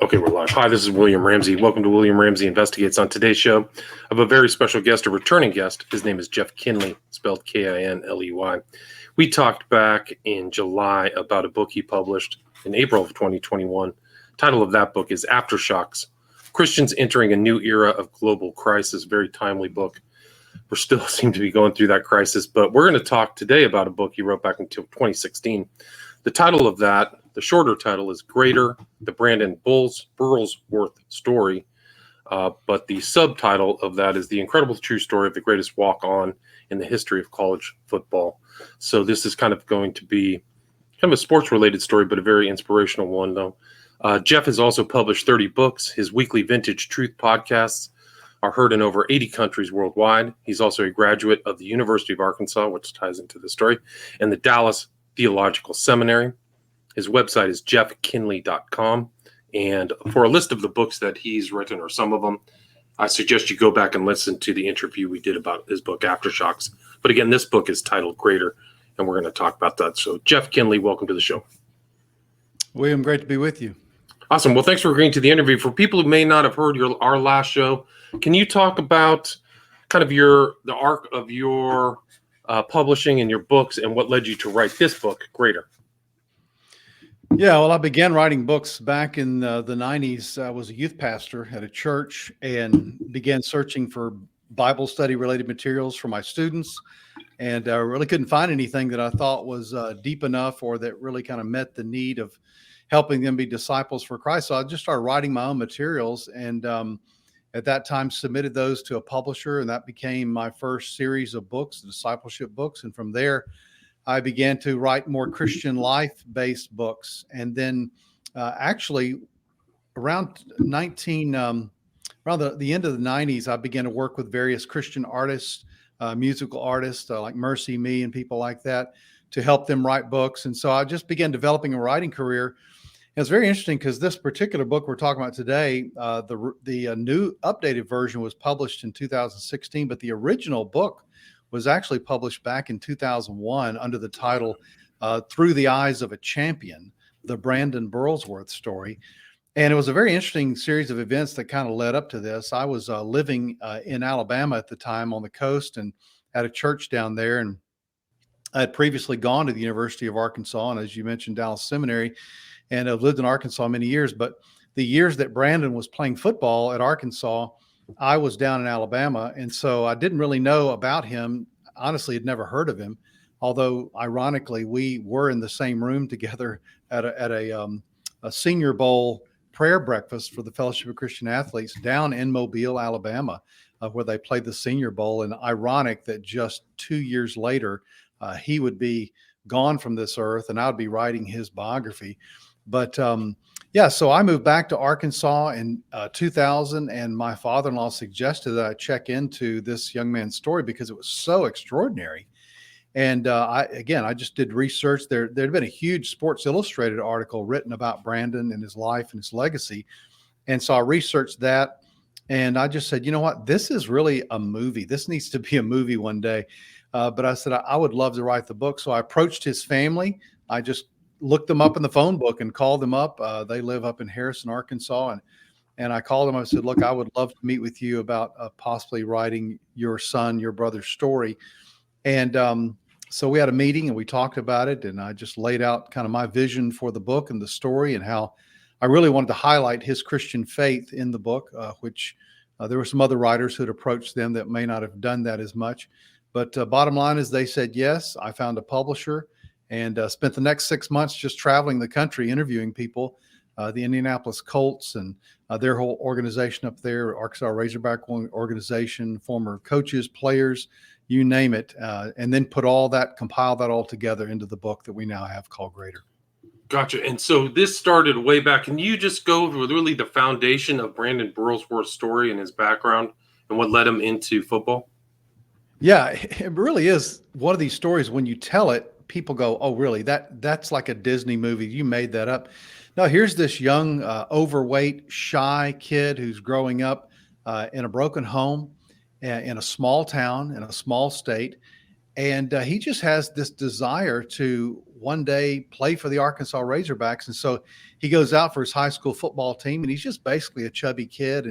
Okay, we're live. Hi, this is William Ramsey. Welcome to William Ramsey Investigates. On today's show, I have a very special guest, a returning guest. His name is Jeff Kinley, spelled Kinley. We talked back in July about a book he published in April of 2021. Title of that book is Aftershocks, Christians Entering a New Era of Global Crisis. Very timely book. We still seem to be going through that crisis, but we're going to talk today about a book he wrote back in 2016. The title of that, the shorter title, is Greater, the Brandon Burlsworth Story. But the subtitle of that is The Incredible True Story of the Greatest Walk-On in the History of College Football. So this is kind of going to be kind of a sports-related story, but a very inspirational one, though. Jeff has also published 30 books. His weekly Vintage Truth podcasts are heard in over 80 countries worldwide. He's also a graduate of the University of Arkansas, which ties into the story, and the Dallas Theological Seminary. His website is jeffkinley.com. And for a list of the books that he's written, or some of them, I suggest you go back and listen to the interview we did about his book, Aftershocks. But again, this book is titled Greater, and we're going to talk about that. So, Jeff Kinley, welcome to the show. William, great to be with you. Awesome. Well, thanks for agreeing to the interview. For people who may not have heard our last show, can you talk about kind of the arc of your publishing and your books and what led you to write this book, Greater? Yeah, well, I began writing books back in the 90s. I was a youth pastor at a church and began searching for Bible study related materials for my students. And I really couldn't find anything that I thought was deep enough or that really kind of met the need of helping them be disciples for Christ. So I just started writing my own materials and at that time submitted those to a publisher, and that became my first series of books, discipleship books. And from there, I began to write more Christian life-based books. And then actually around the end of the 90s, I began to work with various Christian artists, musical artists like Mercy Me and people like that to help them write books. And so I just began developing a writing career. And it's very interesting because this particular book we're talking about today, the new updated version was published in 2016, but the original book was actually published back in 2001 under the title Through the Eyes of a Champion, the Brandon Burlsworth story. And it was a very interesting series of events that kind of led up to this. I was living in Alabama at the time on the coast and at a church down there. And I had previously gone to the University of Arkansas, and as you mentioned, Dallas Seminary, and I've lived in Arkansas many years. But the years that Brandon was playing football at Arkansas, I was down in Alabama. And so I didn't really know about him. Honestly, had never heard of him. Although ironically, we were in the same room together at a Senior Bowl prayer breakfast for the Fellowship of Christian Athletes down in Mobile, Alabama, where they played the Senior Bowl. And ironic that just 2 years later, he would be gone from this earth and I would be writing his biography. But so I moved back to Arkansas in 2000, and my father-in-law suggested that I check into this young man's story because it was so extraordinary. And I just did research. There'd been a huge Sports Illustrated article written about Brandon and his life and his legacy. And so I researched that, and I just said, you know what, this is really a movie. This needs to be a movie one day. But I said, I would love to write the book. So I approached his family. I just looked them up in the phone book and called them up. They live up in Harrison, Arkansas. And I called them. I said, look, I would love to meet with you about possibly writing your brother's story. And so we had a meeting and we talked about it. And I just laid out kind of my vision for the book and the story and how I really wanted to highlight his Christian faith in the book, which there were some other writers who had approached them that may not have done that as much. But bottom line is they said yes. I found a publisher and spent the next 6 months just traveling the country, interviewing people, the Indianapolis Colts and their whole organization up there, Arkansas Razorback organization, former coaches, players, you name it, and then compile that all together into the book that we now have called Greater. Gotcha. And so this started way back. Can you just go over really the foundation of Brandon Burlsworth's story and his background and what led him into football? Yeah, it really is one of these stories. When you tell it, people go, oh, really? That's like a Disney movie. You made that up. No, here's this young, overweight, shy kid who's growing up in a broken home, in a small town, in a small state. And he just has this desire to one day play for the Arkansas Razorbacks. And so he goes out for his high school football team, and he's just basically a chubby kid,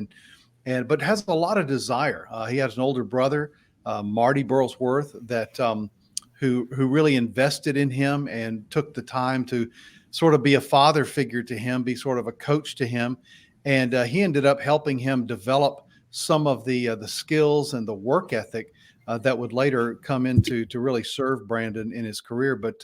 but has a lot of desire. He has an older brother, Marty Burlsworth, that who really invested in him and took the time to sort of be a father figure to him, be sort of a coach to him, and he ended up helping him develop some of the skills and the work ethic that would later come into to really serve Brandon in his career. But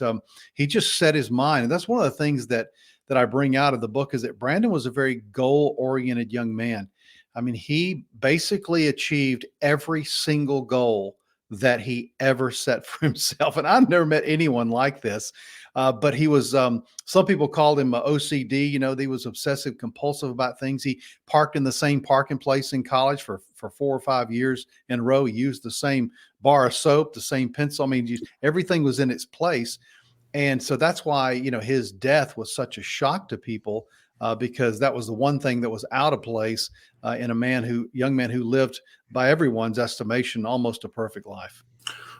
he just set his mind, and that's one of the things that I bring out of the book is that Brandon was a very goal-oriented young man. I mean, he basically achieved every single goal that he ever set for himself. And I've never met anyone like this. But he was, some people called him OCD. He was obsessive compulsive about things. He parked in the same parking place in college for 4 or 5 years in a row. He used the same bar of soap, the same pencil. I mean, everything was in its place. And so that's why, his death was such a shock to people, because that was the one thing that was out of place in a young man who lived, by everyone's estimation, almost a perfect life.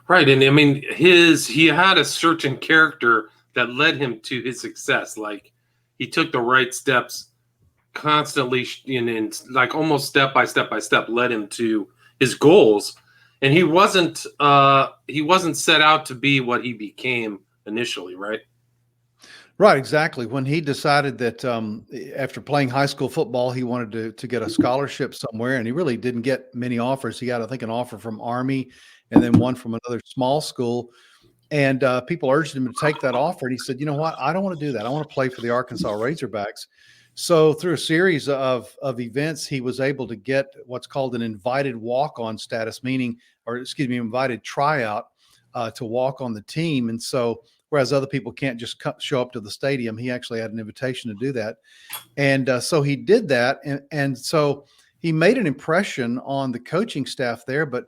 Right. And I mean, he had a certain character that led him to his success. Like, he took the right steps constantly, and like almost step by step led him to his goals. And he wasn't set out to be what he became initially, right? Right, exactly. When he decided that after playing high school football, he wanted to get a scholarship somewhere, and he really didn't get many offers. He got, I think, an offer from Army and then one from another small school. And people urged him to take that offer. And he said, you know what? I don't want to do that. I want to play for the Arkansas Razorbacks. So through a series of events, he was able to get what's called an invited walk-on status, invited tryout to walk on the team. And so whereas other people can't just show up to the stadium, he actually had an invitation to do that. And so he did that. And so he made an impression on the coaching staff there. But,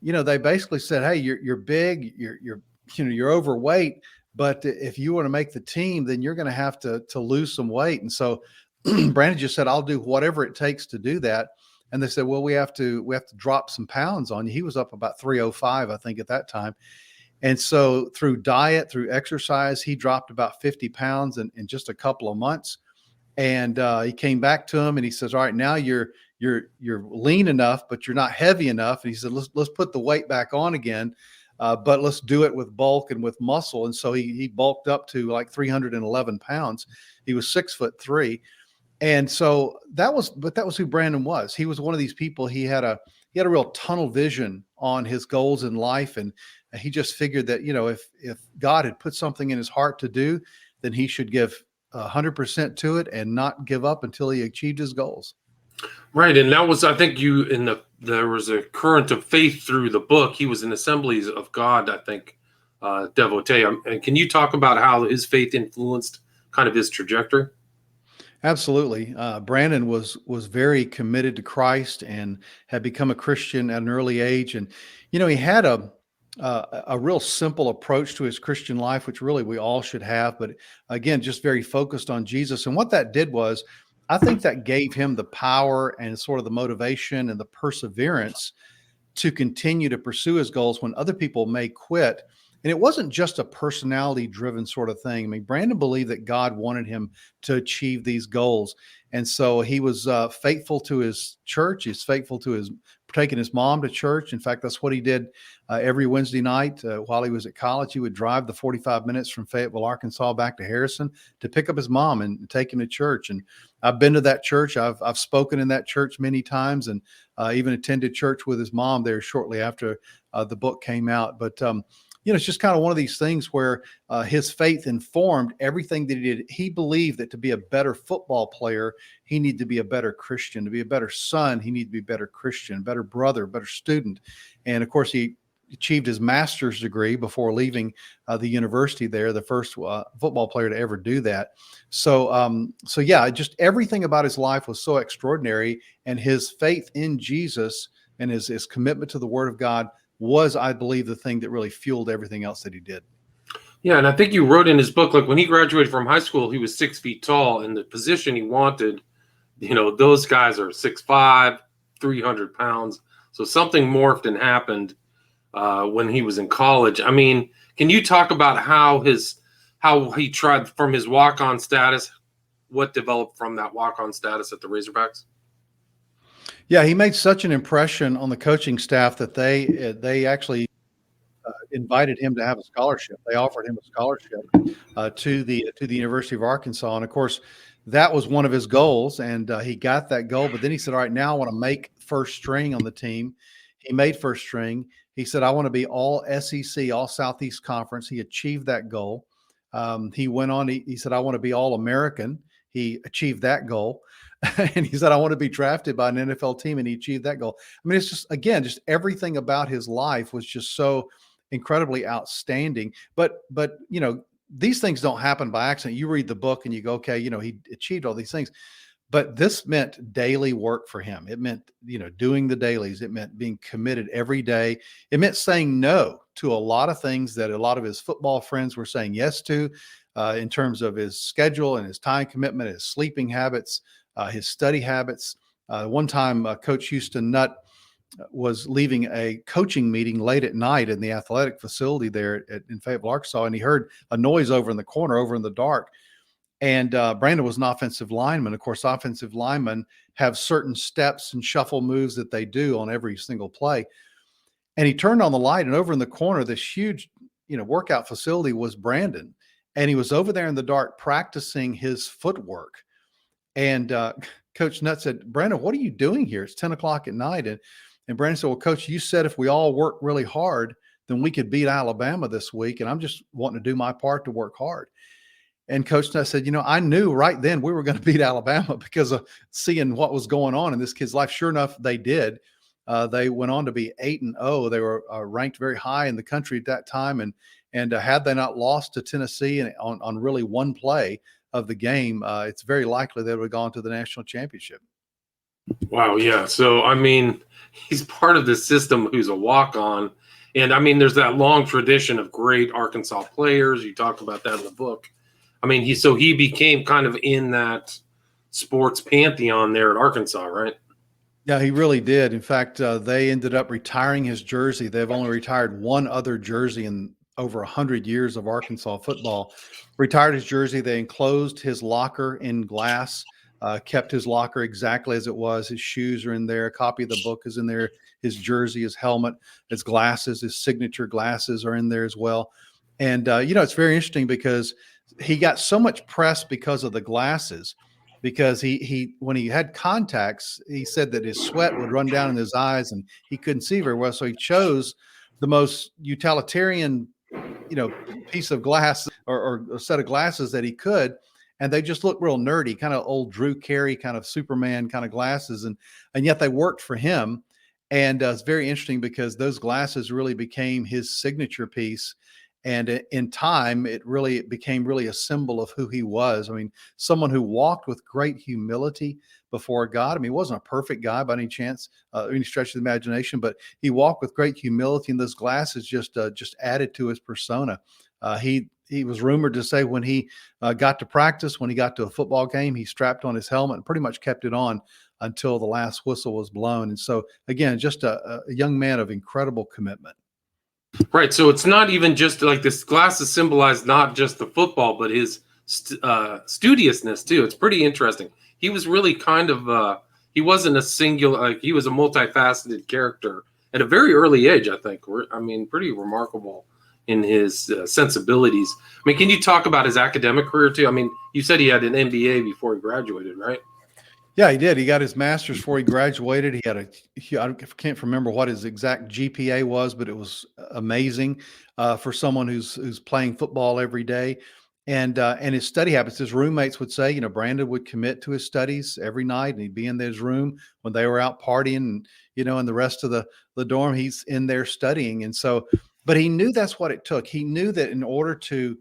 they basically said, hey, you're big, you're overweight, but if you want to make the team, then you're going to have to lose some weight. And so Brandon just said, I'll do whatever it takes to do that. And they said, well, we have to drop some pounds on you. He was up about 305, I think, at that time. And so through diet, through exercise, he dropped about 50 pounds in just a couple of months. And he came back to him and he says, all right, now you're lean enough, but you're not heavy enough. And he said, let's put the weight back on again. But let's do it with bulk and with muscle. And so he bulked up to like 311 pounds. He was 6'3". And so that was who Brandon was. He was one of these people. He had a real tunnel vision on his goals in life. And he just figured that, if God had put something in his heart to do, then he should give 100% to it and not give up until he achieved his goals. Right. And that was, I think there was a current of faith through the book. He was an Assemblies of God, I think, devotee. And can you talk about how his faith influenced kind of his trajectory? Absolutely. Brandon was very committed to Christ and had become a Christian at an early age. And, he had a real simple approach to his Christian life, which really we all should have. But again, just very focused on Jesus. And what that did was, I think that gave him the power and sort of the motivation and the perseverance to continue to pursue his goals when other people may quit. And it wasn't just a personality driven sort of thing. I mean, Brandon believed that God wanted him to achieve these goals. And so he was faithful to his church. He's faithful to taking his mom to church. In fact, that's what he did every Wednesday night while he was at college. He would drive the 45 minutes from Fayetteville, Arkansas back to Harrison to pick up his mom and take him to church. And I've been to that church. I've spoken in that church many times, and even attended church with his mom there shortly after the book came out. But it's just kind of one of these things where his faith informed everything that he did. He believed that to be a better football player, he needed to be a better Christian. To be a better son, he needed to be a better Christian, better brother, better student. And of course, he achieved his master's degree before leaving the university there, the first football player to ever do that. So yeah, just everything about his life was so extraordinary. And his faith in Jesus and his commitment to the Word of God was, I believe, the thing that really fueled everything else that he did. Yeah, and I think you wrote in his book, like when he graduated from high school, he was 6 feet tall, and the position he wanted, those guys are 6'5", 300 pounds. So something morphed and happened when he was in college. I mean, can you talk about how he tried from his walk-on status, what developed from that walk-on status at the Razorbacks? Yeah, he made such an impression on the coaching staff that they actually invited him to have a scholarship. They offered him a scholarship to the University of Arkansas, and of course, that was one of his goals, and he got that goal. But then he said, "All right, now I want to make first string on the team." He made first string. He said, "I want to be all SEC, all Southeast Conference." He achieved that goal. He went on. He said, "I want to be all American." He achieved that goal. And he said, "I want to be drafted by an NFL team," and he achieved that goal. I mean, it's just, again, just everything about his life was just so incredibly outstanding. But these things don't happen by accident. You read the book and you go, okay, he achieved all these things. But this meant daily work for him. It meant, doing the dailies. It meant being committed every day. It meant saying no to a lot of things that a lot of his football friends were saying yes to, in terms of his schedule and his time commitment, his sleeping habits, his study habits. One time, Coach Houston Nutt was leaving a coaching meeting late at night in the athletic facility there in Fayetteville, Arkansas, and he heard a noise over in the corner, over in the dark. And Brandon was an offensive lineman. Of course, offensive linemen have certain steps and shuffle moves that they do on every single play. And he turned on the light, and over in the corner, this huge, workout facility was Brandon. And he was over there in the dark practicing his footwork. And Coach Nutt said, "Brandon, what are you doing here? It's 10 o'clock at night." And Brandon said, "Well, Coach, you said if we all work really hard, then we could beat Alabama this week. And I'm just wanting to do my part to work hard." And Coach Nutt said, "I knew right then we were going to beat Alabama because of seeing what was going on in this kid's life." Sure enough, they did. They went on to be 8-0. They were ranked very high in the country at that time. And had they not lost to Tennessee on really one play of the game, it's very likely they would have gone to the national championship. Wow, yeah. So, I mean, he's part of the system who's a walk-on. And, I mean, there's that long tradition of great Arkansas players. You talked about that in the book. I mean, he became kind of in that sports pantheon there at Arkansas, right? Yeah, he really did. In fact, they ended up retiring his jersey. They've only retired one other jersey in over 100 years of Arkansas football. Retired his jersey. They enclosed his locker in glass, kept his locker exactly as it was. His shoes are in there. A copy of the book is in there. His jersey, his helmet, his glasses, his signature glasses are in there as well. And, it's very interesting because he got so much press because of the glasses, because he when he had contacts, he said that his sweat would run down in his eyes and he couldn't see very well. So he chose the most utilitarian, piece of glass or a set of glasses that he could. And they just looked real nerdy, kind of old Drew Carey, kind of Superman kind of glasses. And yet they worked for him. And it's very interesting because those glasses really became his signature piece. And in time, it became really a symbol of who he was. I mean, someone who walked with great humility before God. I mean, he wasn't a perfect guy by any chance, any stretch of the imagination, but he walked with great humility, and those glasses just added to his persona. He was rumored to say when he got to practice, when he got to a football game, he strapped on his helmet and pretty much kept it on until the last whistle was blown. And so, again, just a young man of incredible commitment. Right. So it's not even just like this glasses symbolize not just the football, but his studiousness too. It's pretty interesting. He was really kind of he wasn't a singular, like he was a multifaceted character at a very early age, I think. I mean, pretty remarkable in his sensibilities. I mean, can you talk about his academic career too? I mean, you said he had an MBA before he graduated, right? Yeah, he did. He got his master's before he graduated. He had I can't remember what his exact GPA was, but it was amazing for someone who's playing football every day. And his study habits, his roommates would say, Brandon would commit to his studies every night, and he'd be in his room when they were out partying, and and the rest of the dorm, he's in there studying. And so, but he knew that's what it took. He knew that in order to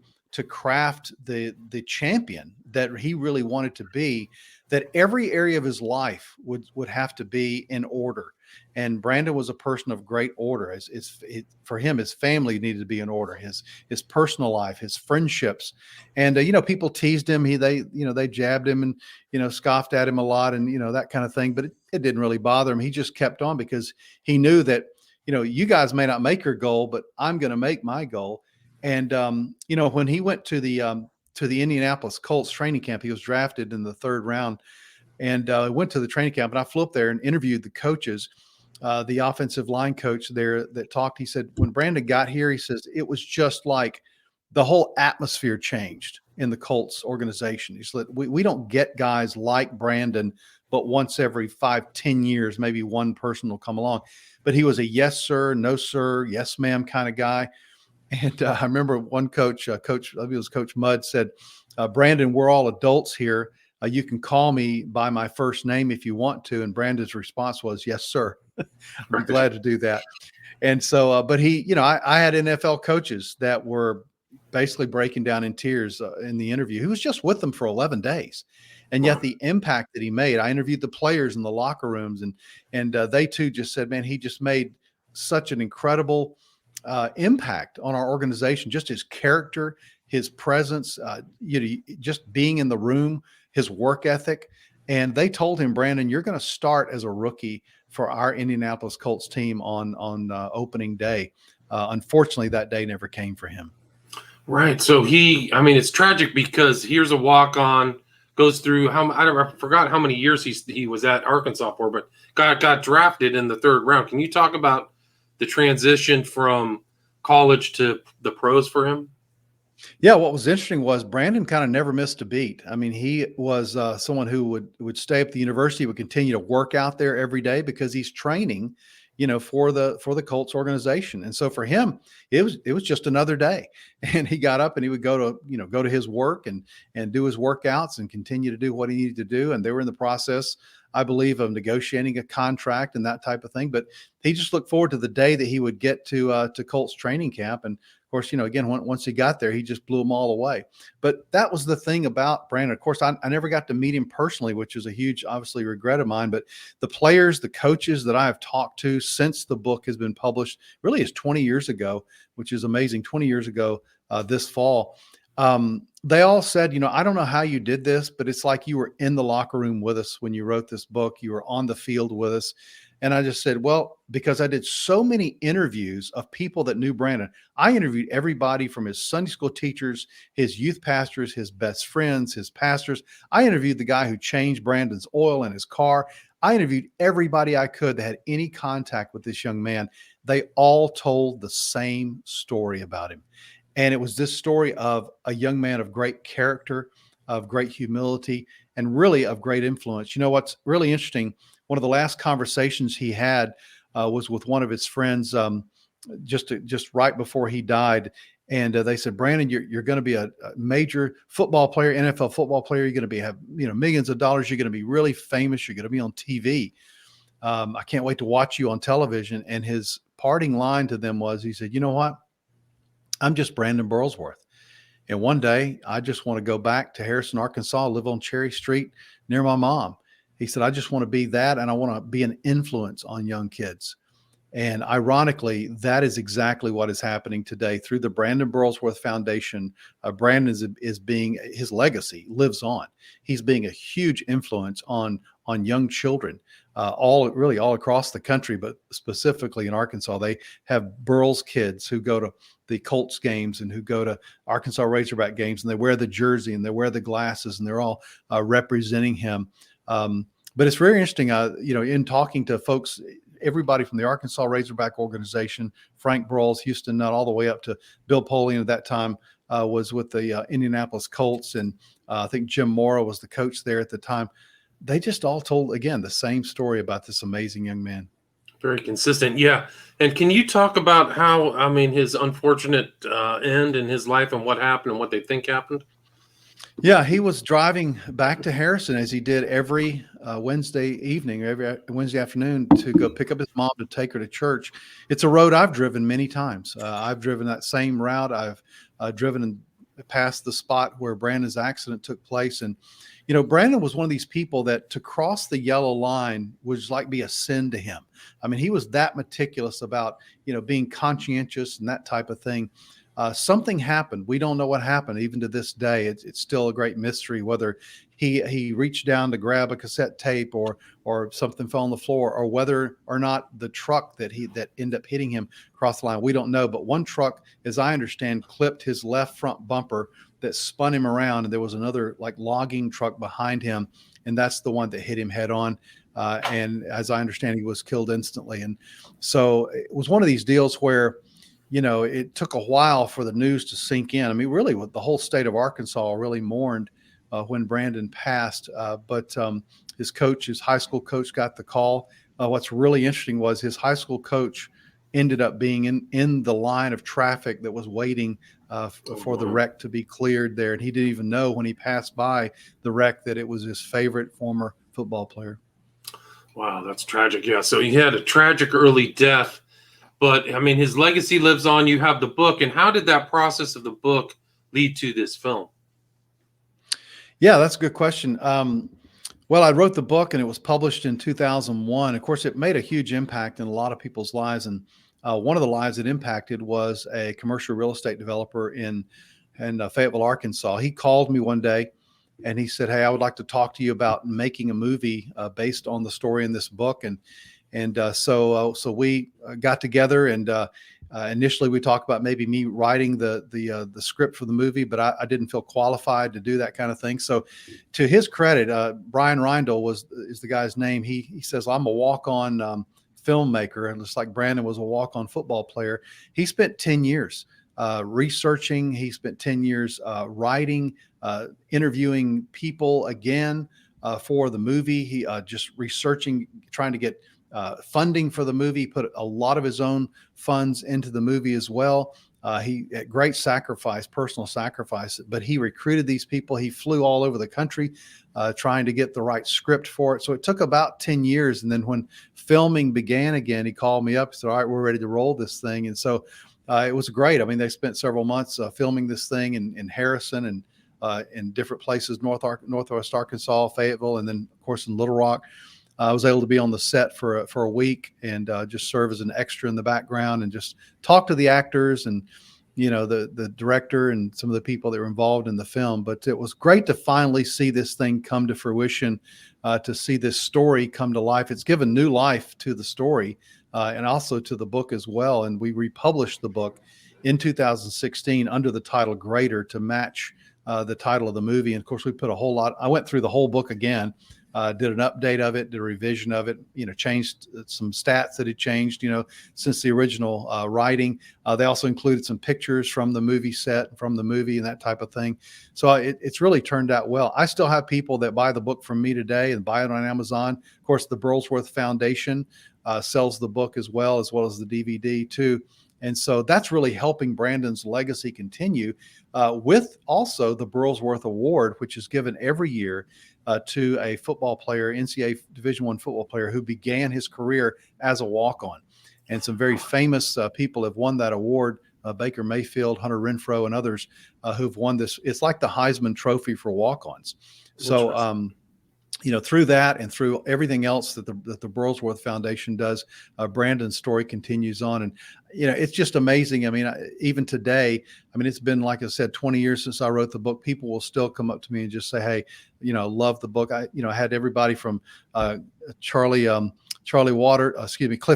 craft the champion that he really wanted to be, that every area of his life would have to be in order. And Brandon was a person of great order. For him, his family needed to be in order, his personal life, his friendships. And people teased him. They jabbed him and scoffed at him a lot, and that kind of thing. But it didn't really bother him. He just kept on because he knew that you guys may not make your goal, but I'm going to make my goal. And, when he went to the Indianapolis Colts training camp, he was drafted in the 3rd round, and went to the training camp, and I flew up there and interviewed the coaches. The offensive line coach there that talked, he said, when Brandon got here, he says, it was just like the whole atmosphere changed in the Colts organization. He said, we don't get guys like Brandon, but once every 5-10 years, maybe one person will come along. But he was a yes, sir, no, sir, yes, ma'am kind of guy. And I remember one coach, I think it was Coach Mudd, said, Brandon, we're all adults here. You can call me by my first name if you want to. And Brandon's response was, yes, sir. I'd be glad to do that. And so, but he, I had NFL coaches that were basically breaking down in tears in the interview. He was just with them for 11 days. And yet the impact that he made, I interviewed the players in the locker rooms, and they too just said, man, he just made such an incredible impact on our organization. Just his character, his presence, just being in the room, his work ethic. And they told him, Brandon, you're going to start as a rookie for our Indianapolis Colts team on opening day. Unfortunately, that day never came for him. Right. So it's tragic because here's a walk-on, goes through I forgot how many years he was at Arkansas for, but got drafted in the 3rd round. Can you talk about the transition from college to the pros for him? Yeah, what was interesting was Brandon kind of never missed a beat. I mean, he was someone who would stay at the university, would continue to work out there every day because he's training, for the Colts organization. And so for him, it was just another day. And he got up and he would go to his work and do his workouts and continue to do what he needed to do. And they were in the process, I believe, of negotiating a contract and that type of thing. But he just looked forward to the day that he would get to Colts training camp. And of course, again, once he got there, he just blew them all away. But that was the thing about Brandon. Of course, I never got to meet him personally, which is a huge, obviously, regret of mine. But the players, the coaches that I have talked to since the book has been published, really is 20 years ago, which is amazing. 20 years ago this fall. They all said, I don't know how you did this, but it's like you were in the locker room with us when you wrote this book. You were on the field with us. And I just said, well, because I did so many interviews of people that knew Brandon. I interviewed everybody from his Sunday school teachers, his youth pastors, his best friends, his pastors. I interviewed the guy who changed Brandon's oil in his car. I interviewed everybody I could that had any contact with this young man. They all told the same story about him. And it was this story of a young man of great character, of great humility, and really of great influence. What's really interesting, one of the last conversations he had was with one of his friends just right before he died. And they said, Brandon, you're going to be a major football player, NFL football player. You're going to have millions of dollars. You're going to be really famous. You're going to be on TV. I can't wait to watch you on television. And his parting line to them was, he said, you know what? I'm just Brandon Burlsworth. And one day I just want to go back to Harrison, Arkansas, live on Cherry Street near my mom. He said, I just want to be that. And I want to be an influence on young kids. And ironically, that is exactly what is happening today through the Brandon Burlsworth Foundation. Brandon is being, his legacy lives on. He's being a huge influence on young children, all across the country, but specifically in Arkansas. They have Burls kids who go to the Colts games and who go to Arkansas Razorback games, and they wear the jersey and they wear the glasses, and they're all representing him. But it's very interesting, in talking to folks, everybody from the Arkansas Razorback organization, Frank Broyles, Houston Nutt, all the way up to Bill Polian at that time was with the Indianapolis Colts. And I think Jim Mora was the coach there at the time. They just all told, again, the same story about this amazing young man. Very consistent. Yeah. And can you talk about how, his unfortunate end in his life and what happened and what they think happened? Yeah, he was driving back to Harrison as he did every Wednesday evening, every Wednesday afternoon to go pick up his mom to take her to church. It's a road I've driven many times. I've driven that same route. I've driven past the spot where Brandon's accident took place. And, Brandon was one of these people that to cross the yellow line was like be a sin to him. He was that meticulous about, being conscientious and that type of thing. Something happened. We don't know what happened. Even to this day, it's still a great mystery whether he reached down to grab a cassette tape or something fell on the floor, or whether or not the truck that ended up hitting him across the line. We don't know. But one truck, as I understand, clipped his left front bumper that spun him around, and there was another like logging truck behind him, and that's the one that hit him head on. And as I understand, he was killed instantly. And so it was one of these deals where, it took a while for the news to sink in. I mean, really, what the whole state of Arkansas really mourned when Brandon passed. But his high school coach, got the call. What's really interesting was his high school coach ended up being in the line of traffic that was waiting for the wreck to be cleared there. And he didn't even know when he passed by the wreck that it was his favorite former football player. Wow, that's tragic. Yeah, so he had a tragic early death, but I mean, his legacy lives on. You have the book, and how did that process of the book lead to this film? Yeah, that's a good question. Well, I wrote the book, and it was published in 2001. Of course, it made a huge impact in a lot of people's lives, and one of the lives it impacted was a commercial real estate developer in Fayetteville, Arkansas. He called me one day, and he said, "Hey, I would like to talk to you about making a movie based on the story in this book." So we got together, and initially we talked about maybe me writing the script for the movie, but I didn't feel qualified to do that kind of thing. So, to his credit, Brian Reindl is the guy's name. He says, "I'm a walk-on filmmaker," and just like Brandon was a walk-on football player. He spent 10 years researching. He spent 10 years writing, interviewing people again for the movie. He just researching, trying to get funding for the movie. He put a lot of his own funds into the movie as well. He at great sacrifice, personal sacrifice, but he recruited these people. He flew all over the country trying to get the right script for it. So it took about 10 years. And then when filming began again, he called me up and said, "All right, we're ready to roll this thing." And so it was great. I mean, they spent several months filming this thing in Harrison and in different places, Northwest Arkansas, Fayetteville, and then, of course, in Little Rock. I was able to be on the set for a week and just serve as an extra in the background and just talk to the actors and, the director and some of the people that were involved in the film. But it was great to finally see this thing come to fruition, to see this story come to life. It's given new life to the story and also to the book as well. And we republished the book in 2016 under the title Greater to match the title of the movie. And of course, we put a whole lot. I went through the whole book again. Did an update of it, did a revision of it, changed some stats that had changed, since the original writing. They also included some pictures from the movie set, from the movie and that type of thing. So it's really turned out well. I still have people that buy the book from me today and buy it on Amazon. Of course, the Burlsworth Foundation sells the book as well as the DVD too. And so that's really helping Brandon's legacy continue with also the Burlsworth Award, which is given every year to a football player, NCAA Division I football player who began his career as a walk-on. And some very famous people have won that award, Baker Mayfield, Hunter Renfrow, and others who've won this. It's like the Heisman Trophy for walk-ons. So, through that and through everything else that the Burlsworth Foundation does, Brandon's story continues on. And, it's just amazing. I mean, even today, it's been, like I said, 20 years since I wrote the book. People will still come up to me and just say, "Hey, love the book." I had everybody from Cliff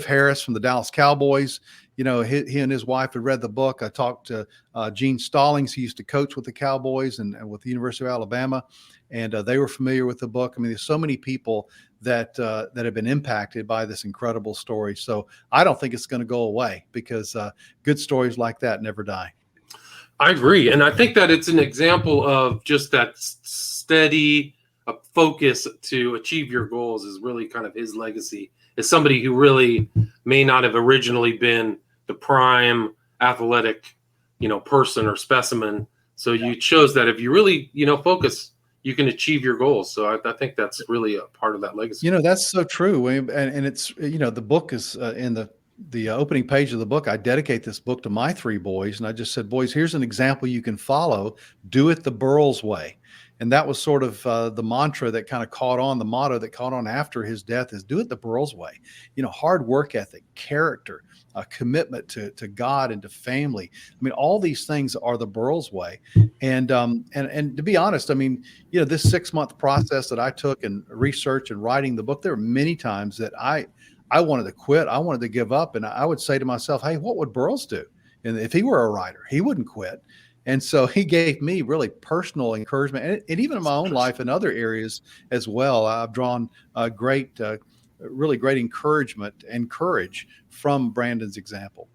Harris from the Dallas Cowboys. He and his wife had read the book. I talked to Gene Stallings. He used to coach with the Cowboys and with the University of Alabama, and they were familiar with the book. I mean, there's so many people that have been impacted by this incredible story. So I don't think it's going to go away because good stories like that never die. I agree. And I think that it's an example of just that steady focus to achieve your goals is really kind of his legacy. As somebody who really may not have originally been the prime athletic, person or specimen. So you chose that if you really, focus, you can achieve your goals. So I think that's really a part of that legacy. That's so true. And it's, the book is in the opening page of the book. I dedicate this book to my three boys. And I just said, "Boys, here's an example you can follow. Do it the Burls way." And that was sort of the mantra that kind of caught on, the motto that caught on after his death is do it the Burls way. Hard work ethic, character, commitment to God and to family. I mean, all these things are the Burls way. And to be honest, I mean, this 6-month process that I took in research and writing the book, there were many times that I wanted to quit. I wanted to give up. And I would say to myself, hey, what would Burls do? And if he were a writer, he wouldn't quit. And so he gave me really personal encouragement, and even in my own life in other areas as well. I've drawn really great encouragement and courage from Brandon's example.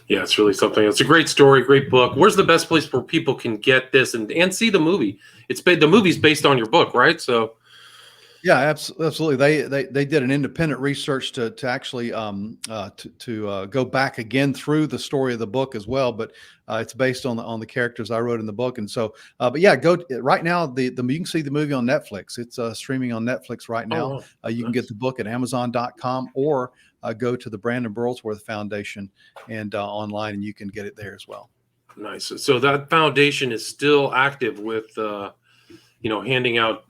Yeah, it's really something. It's a great story, great book. Where's the best place where people can get this and see the movie? The movie's based on your book, right? So. Yeah, absolutely. They did an independent research to actually go back again through the story of the book as well, but it's based on the characters I wrote in the book. And so, but yeah, go right now. You can see the movie on Netflix. It's streaming on Netflix right now. You can get the book at Amazon.com or go to the Brandon Burlsworth Foundation and online, and you can get it there as well. Nice. So that foundation is still active with handing out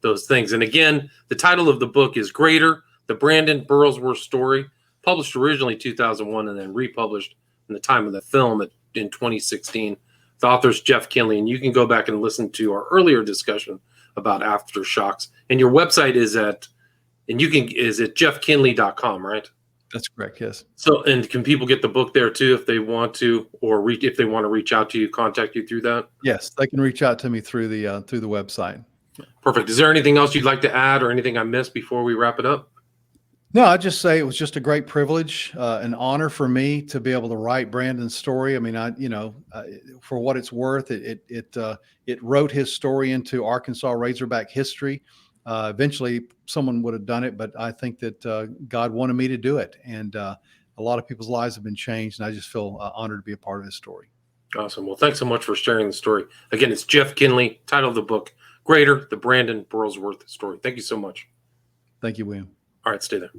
those things. And again, the title of the book is Greater, the Brandon Burlsworth Story, published originally 2001 and then republished in the time of the film in 2016. The author's Jeff Kinley, and you can go back and listen to our earlier discussion about aftershocks. And your website is at jeffkinley.com, right? That's correct. Yes. So, and can people get the book there too if they want to, or if they want to reach out to you, contact you through that? Yes, they can reach out to me through the website. Perfect. Is there anything else you'd like to add or anything I missed before we wrap it up? No, I'd just say it was just a great privilege, an honor for me to be able to write Brandon's story. I mean, for what it's worth, it wrote his story into Arkansas Razorback history. Eventually someone would have done it, but I think that God wanted me to do it. And a lot of people's lives have been changed, and I just feel honored to be a part of his story. Awesome. Well, thanks so much for sharing the story. Again, it's Jeff Kinley, title of the book, Greater, the Brandon Burlsworth Story. Thank you so much. Thank you, William. All right, stay there.